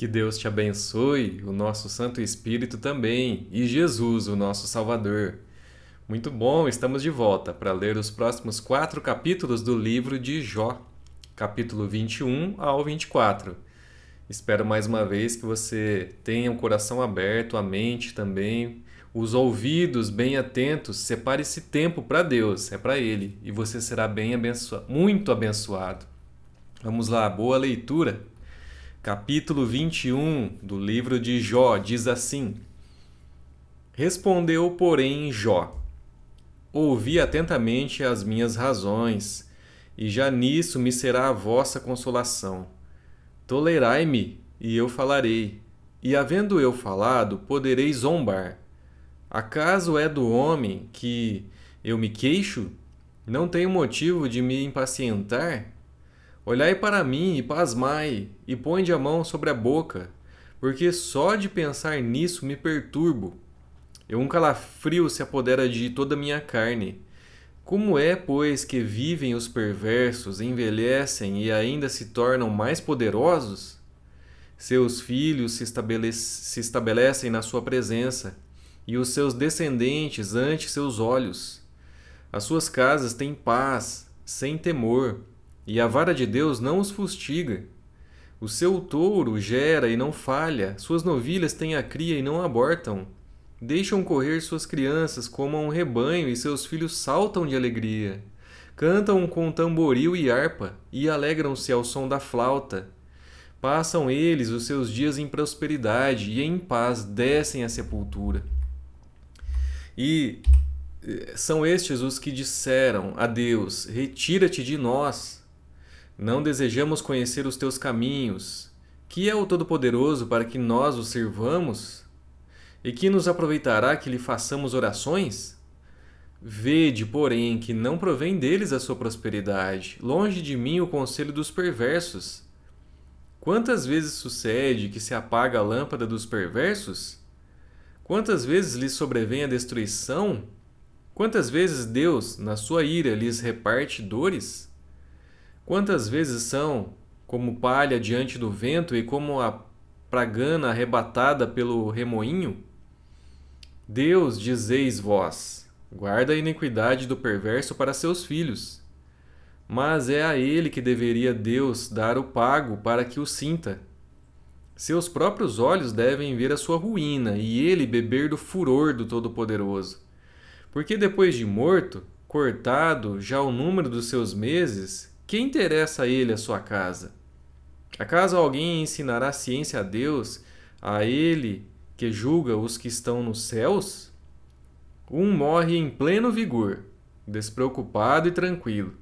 Que Deus te abençoe, o nosso Santo Espírito também, e Jesus, o nosso Salvador. Muito bom, estamos de volta para ler os próximos 4 capítulos do livro de Jó, capítulo 21 ao 24. Espero mais uma vez que você tenha o coração aberto, a mente também, os ouvidos bem atentos. Separe esse tempo para Deus, é para Ele, e você será bem abençoado, muito abençoado. Vamos lá, boa leitura. Capítulo 21 do livro de Jó diz assim: Respondeu, porém, Jó: Ouvi atentamente as minhas razões, e já nisso me será a vossa consolação. Tolerai-me, e eu falarei, e havendo eu falado, poderei zombar. Acaso é do homem que eu me queixo? Não tenho motivo de me impacientar? Olhai para mim e pasmai, e ponde a mão sobre a boca, porque só de pensar nisso me perturbo. Um calafrio se apodera de toda a minha carne. Como é, pois, que vivem os perversos, envelhecem e ainda se tornam mais poderosos? Seus filhos se estabelecem na sua presença, e os seus descendentes ante seus olhos. As suas casas têm paz, sem temor, e a vara de Deus não os fustiga. O seu touro gera e não falha, suas novilhas têm a cria e não abortam. Deixam correr suas crianças como a um rebanho e seus filhos saltam de alegria. Cantam com tamboril e harpa e alegram-se ao som da flauta. Passam eles os seus dias em prosperidade e em paz descem à sepultura. E são estes os que disseram a Deus: Retira-te de nós. Não desejamos conhecer os teus caminhos. Que é o Todo-Poderoso para que nós o sirvamos? E que nos aproveitará que lhe façamos orações? Vede, porém, que não provém deles a sua prosperidade. Longe de mim o conselho dos perversos. Quantas vezes sucede que se apaga a lâmpada dos perversos? Quantas vezes lhes sobrevém a destruição? Quantas vezes Deus, na sua ira, lhes reparte dores? Quantas vezes são como palha diante do vento e como a pragana arrebatada pelo remoinho? Deus, dizeis vós, guarda a iniquidade do perverso para seus filhos. Mas é a ele que deveria Deus dar o pago para que o sinta. Seus próprios olhos devem ver a sua ruína e ele beber do furor do Todo-Poderoso. Porque depois de morto, cortado já o número dos seus meses, que interessa a ele a sua casa? Acaso alguém ensinará ciência a Deus, a ele que julga os que estão nos céus? Um morre em pleno vigor, despreocupado e tranquilo,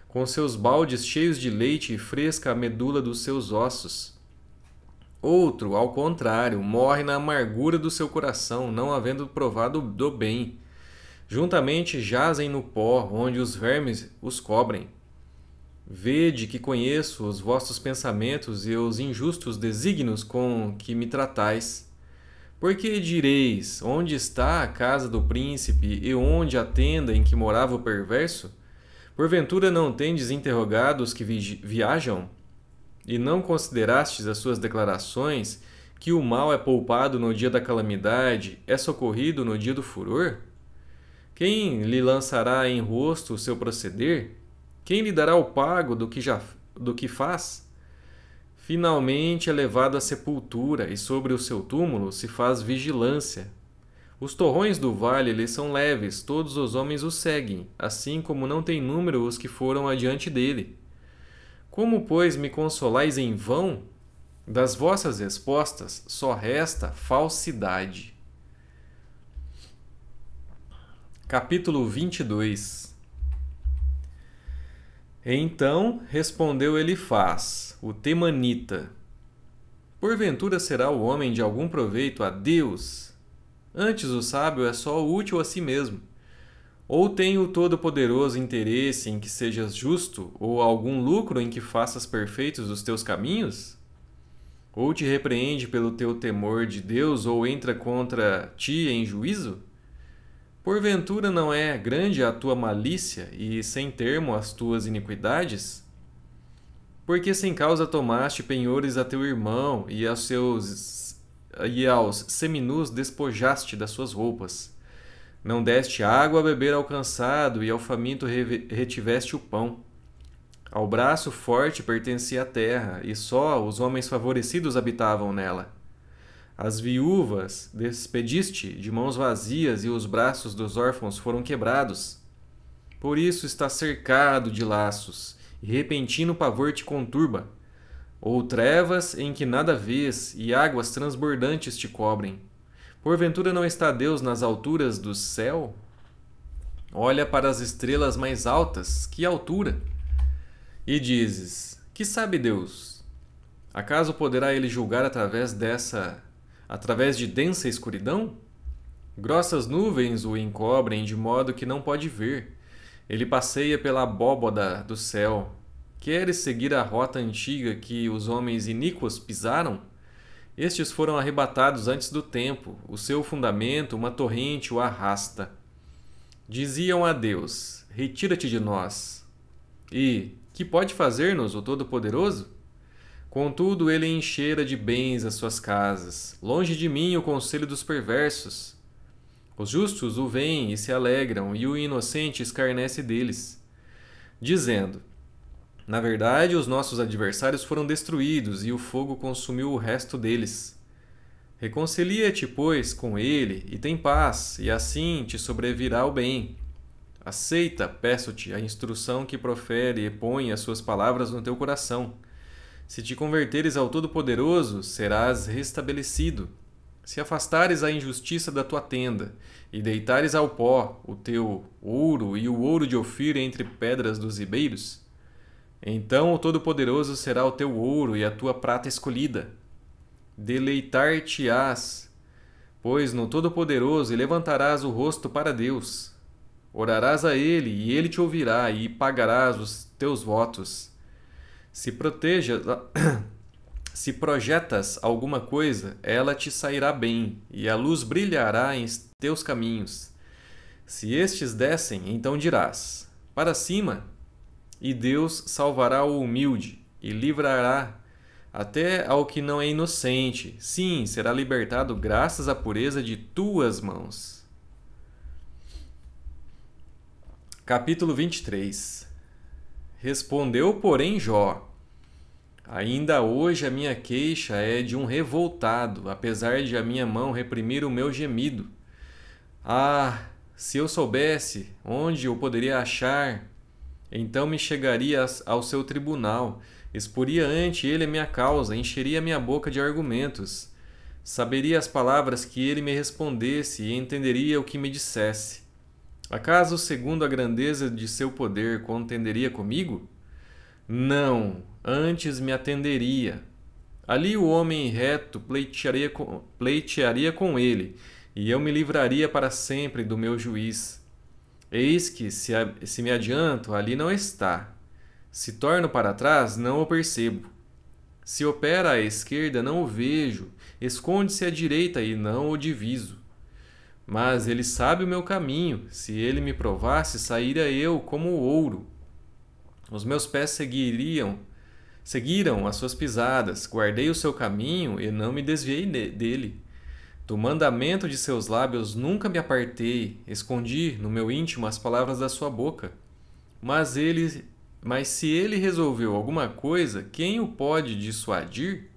com seus baldes cheios de leite e fresca a medula dos seus ossos. Outro, ao contrário, morre na amargura do seu coração, não havendo provado do bem. Juntamente jazem no pó, onde os vermes os cobrem. Vede que conheço os vossos pensamentos e os injustos desígnios com que me tratais. Porque direis, onde está a casa do príncipe e onde a tenda em que morava o perverso? Porventura não tendes interrogado os que viajam? E não considerastes as suas declarações, que o mal é poupado no dia da calamidade, é socorrido no dia do furor? Quem lhe lançará em rosto o seu proceder? Quem lhe dará o pago do que faz? Finalmente é levado à sepultura, e sobre o seu túmulo se faz vigilância. Os torrões do vale lhe são leves, todos os homens o seguem, assim como não tem número os que foram adiante dele. Como, pois, me consolais em vão? Das vossas respostas só resta falsidade. Capítulo 22. Então respondeu Elifaz, o temanita: Porventura será o homem de algum proveito a Deus? Antes o sábio é só útil a si mesmo. Ou tem o Todo-Poderoso interesse em que sejas justo, ou algum lucro em que faças perfeitos os teus caminhos? Ou te repreende pelo teu temor de Deus, ou entra contra ti em juízo? Porventura não é grande a tua malícia e sem termo as tuas iniquidades? Por que sem causa tomaste penhores a teu irmão e aos seminus despojaste das suas roupas? Não deste água a beber ao cansado e ao faminto retiveste o pão. Ao braço forte pertencia a terra, e só os homens favorecidos habitavam nela. As viúvas despediste de mãos vazias e os braços dos órfãos foram quebrados. Por isso está cercado de laços, e repentino pavor te conturba. Ou trevas em que nada vês, e águas transbordantes te cobrem. Porventura não está Deus nas alturas do céu? Olha para as estrelas mais altas, que altura! E dizes, que sabe Deus? Acaso poderá ele julgar através de densa escuridão? Grossas nuvens o encobrem de modo que não pode ver. Ele passeia pela abóbada do céu. Queres seguir a rota antiga que os homens iníquos pisaram? Estes foram arrebatados antes do tempo. O seu fundamento, uma torrente, o arrasta. Diziam a Deus, retira-te de nós. E, que pode fazer-nos o Todo-Poderoso? Contudo, ele enchera de bens as suas casas. Longe de mim o conselho dos perversos. Os justos o veem e se alegram, e o inocente escarnece deles, dizendo, na verdade, os nossos adversários foram destruídos, e o fogo consumiu o resto deles. Reconcilia-te, pois, com ele, e tem paz, e assim te sobrevirá o bem. Aceita, peço-te, a instrução que profere e põe as suas palavras no teu coração. Se te converteres ao Todo-Poderoso, serás restabelecido. Se afastares a injustiça da tua tenda, e deitares ao pó o teu ouro e o ouro de Ofir entre pedras dos ribeiros, então o Todo-Poderoso será o teu ouro e a tua prata escolhida. Deleitar-te-ás, pois no Todo-Poderoso, e levantarás o rosto para Deus. Orarás a Ele, e Ele te ouvirá, e pagarás os teus votos. Se projetas alguma coisa, ela te sairá bem, e a luz brilhará em teus caminhos. Se estes descem, então dirás, para cima, e Deus salvará o humilde, e livrará até ao que não é inocente. Sim, será libertado graças à pureza de tuas mãos. Capítulo 23. Respondeu, porém, Jó: ainda hoje a minha queixa é de um revoltado, apesar de a minha mão reprimir o meu gemido. Ah, se eu soubesse onde eu poderia achar, então me chegaria ao seu tribunal, exporia ante ele a minha causa, encheria minha boca de argumentos, saberia as palavras que ele me respondesse e entenderia o que me dissesse. Acaso, segundo a grandeza de seu poder, contenderia comigo? Não, antes me atenderia. Ali o homem reto pleitearia com ele, e eu me livraria para sempre do meu juiz. Eis que, se me adianto, ali não está. Se torno para trás, não o percebo. Se opera à esquerda, não o vejo. Esconde-se à direita e não o diviso. Mas ele sabe o meu caminho. Se ele me provasse, sairia eu como o ouro. Os meus pés seguiram as suas pisadas. Guardei o seu caminho e não me desviei dele. Do mandamento de seus lábios nunca me apartei, escondi no meu íntimo as palavras da sua boca. Mas se ele resolveu alguma coisa, quem o pode dissuadir?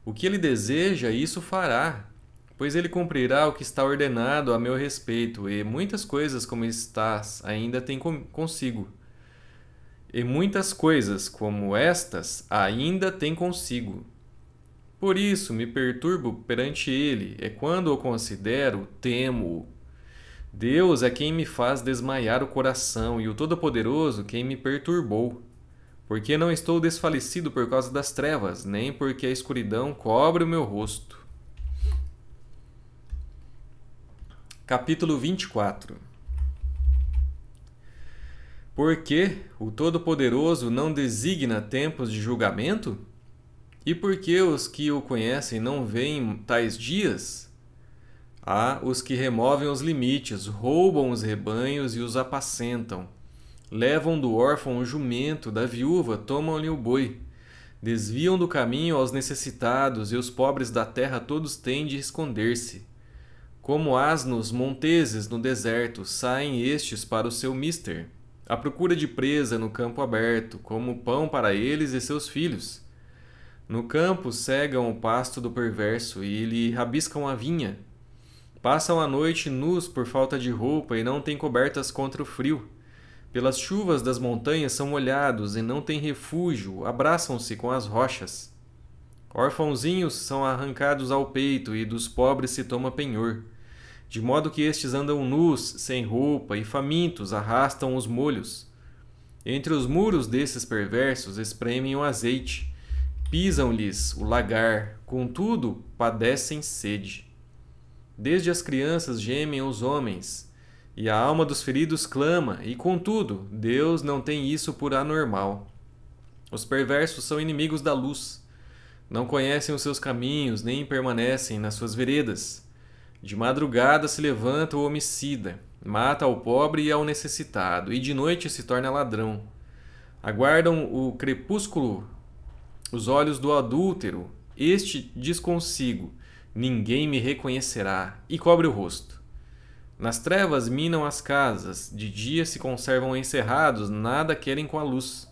O que ele deseja, isso fará, pois ele cumprirá o que está ordenado a meu respeito, e muitas coisas como estas ainda tem consigo. E muitas coisas como estas ainda tem consigo. Por isso me perturbo perante ele, e quando o considero, temo-o. Deus é quem me faz desmaiar o coração, e o Todo-Poderoso quem me perturbou. Porque não estou desfalecido por causa das trevas, nem porque a escuridão cobre o meu rosto. Capítulo 24. Por que o Todo-Poderoso não designa tempos de julgamento? E por que os que o conhecem não veem tais dias? Há os que removem os limites, roubam os rebanhos e os apacentam. Levam do órfão o jumento, da viúva tomam-lhe o boi. Desviam do caminho aos necessitados, e os pobres da terra todos têm de esconder-se. Como asnos monteses no deserto, saem estes para o seu mister, à procura de presa no campo aberto, como pão para eles e seus filhos. No campo cegam o pasto do perverso e lhe rabiscam a vinha. Passam a noite nus por falta de roupa e não têm cobertas contra o frio. Pelas chuvas das montanhas são molhados e não têm refúgio, abraçam-se com as rochas. Órfãozinhos são arrancados ao peito e dos pobres se toma penhor, de modo que estes andam nus, sem roupa, e famintos arrastam os molhos. Entre os muros desses perversos espremem o azeite, pisam-lhes o lagar, contudo padecem sede. Desde as crianças gemem os homens, e a alma dos feridos clama, e contudo, Deus não tem isso por anormal. Os perversos são inimigos da luz, não conhecem os seus caminhos, nem permanecem nas suas veredas. De madrugada se levanta o homicida, mata ao pobre e ao necessitado, e de noite se torna ladrão. Aguardam o crepúsculo os olhos do adúltero, este diz consigo: ninguém me reconhecerá, e cobre o rosto. Nas trevas minam as casas, de dia se conservam encerrados, nada querem com a luz.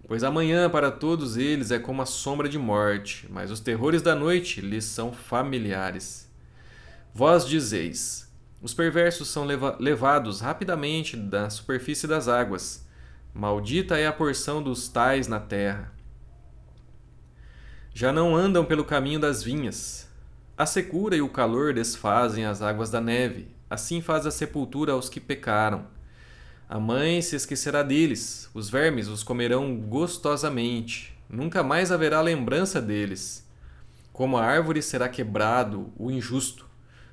Pois amanhã para todos eles é como a sombra de morte, mas os terrores da noite lhes são familiares. Vós dizeis: os perversos são levados rapidamente da superfície das águas. Maldita é a porção dos tais na terra. Já não andam pelo caminho das vinhas. A secura e o calor desfazem as águas da neve. Assim faz a sepultura aos que pecaram. A mãe se esquecerá deles. Os vermes os comerão gostosamente. Nunca mais haverá lembrança deles. Como a árvore será quebrado o injusto,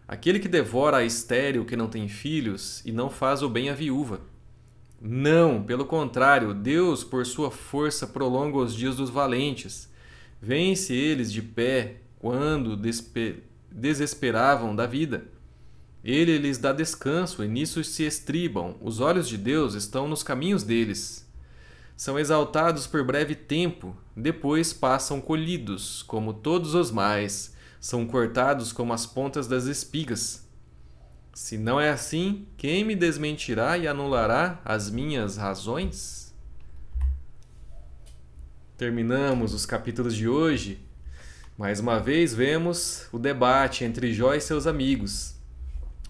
aquele que devora a estéril que não tem filhos e não faz o bem à viúva. Não, pelo contrário, Deus, por sua força, prolonga os dias dos valentes. Vence eles de pé quando desesperavam da vida. Ele lhes dá descanso e nisso se estribam. Os olhos de Deus estão nos caminhos deles. São exaltados por breve tempo, depois passam colhidos, como todos os mais, são cortados como as pontas das espigas. Se não é assim, quem me desmentirá e anulará as minhas razões? Terminamos os capítulos de hoje. Mais uma vez vemos o debate entre Jó e seus amigos,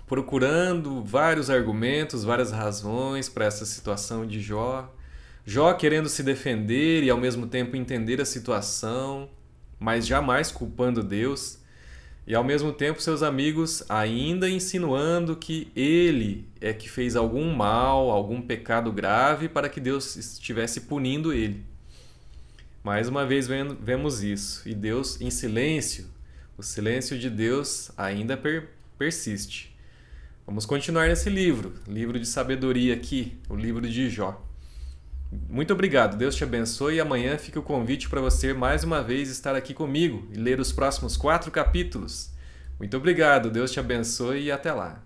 procurando vários argumentos, várias razões para essa situação de Jó. Jó querendo se defender e ao mesmo tempo entender a situação, mas jamais culpando Deus. E ao mesmo tempo seus amigos ainda insinuando que ele é que fez algum mal, algum pecado grave para que Deus estivesse punindo ele. Mais uma vez vemos isso. E Deus em silêncio. O silêncio de Deus ainda persiste. Vamos continuar nesse livro de sabedoria aqui, o livro de Jó. Muito obrigado, Deus te abençoe e amanhã fica o convite para você mais uma vez estar aqui comigo e ler os próximos 4 capítulos. Muito obrigado, Deus te abençoe e até lá.